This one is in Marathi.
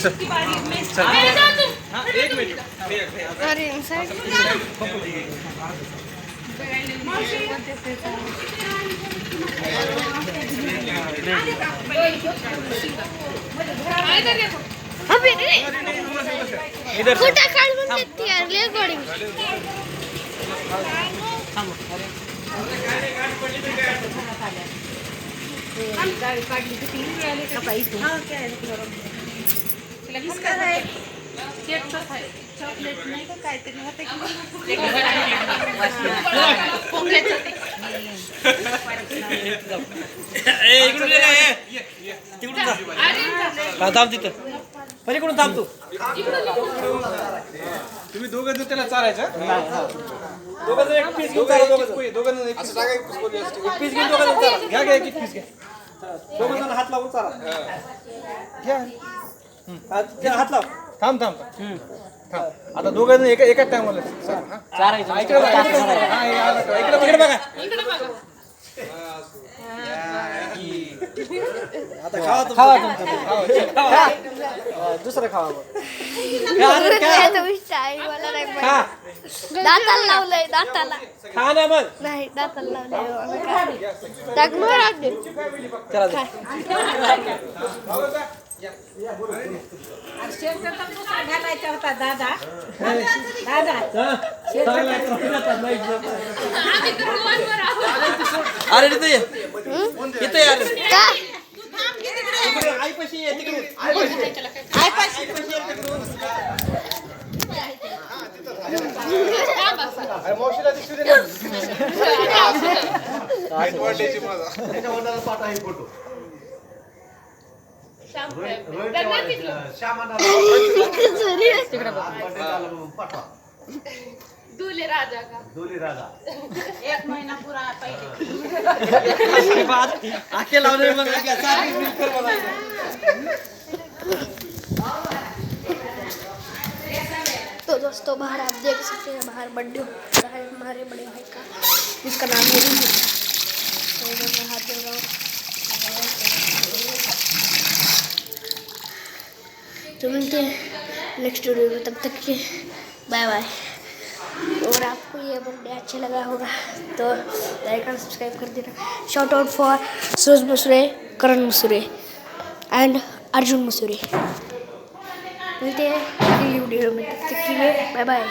एक मिनिट अरे इंसाइड अबे इधर फोटो काढ म्हणते यार रेकॉर्डिंग चॉकलेट नाही का काहीतरी होते थांब तिथं पलीकडून थांब तू तुम्ही दोघं जण त्याला चालायचं दोघं जण एक पीस घेऊन चाला दोघं जण एक पीस घेऊन दोघं जण चाला घ्या घ्या एक पीस घ्या दोघं जण हात लावून चाला घ्या हात लाव थांब थांब थांब आता दोघं जण एकाच टायमाला चारायचं इकडे बघा आता खावा दुसरं खावा दाताला लावलंय दाताला खा ना मग नाही दाताला लावलंय टाकून चला घालायचा होता दादा दादा अरे तिथे इथे आईपाशी ये तिकडे मावशीला दिसू दे फोटो दूल्हे राजा का एक महीना पूरा पहले आखे लावले मग तो दोस्तों बाहर आप देख सकते हैं बाहर बर्थडे हो रहा है हमारे बड़े भाई का जिसका नाम है रिंकू। तो मैं हाथ दे रहा हूँ तो मिलते हैं नेक्स्ट वीडियो में तब तक के बाय बाय। और आपको ये बर्थडे अच्छा लगा होगा तो लाइक एंड सब्सक्राइब कर देना। Shout out for Suraj Masure, Karan Masure and Arjun Masure. मिलते हैं अगली वीडियो में, तब तक के लिए बाय बाय।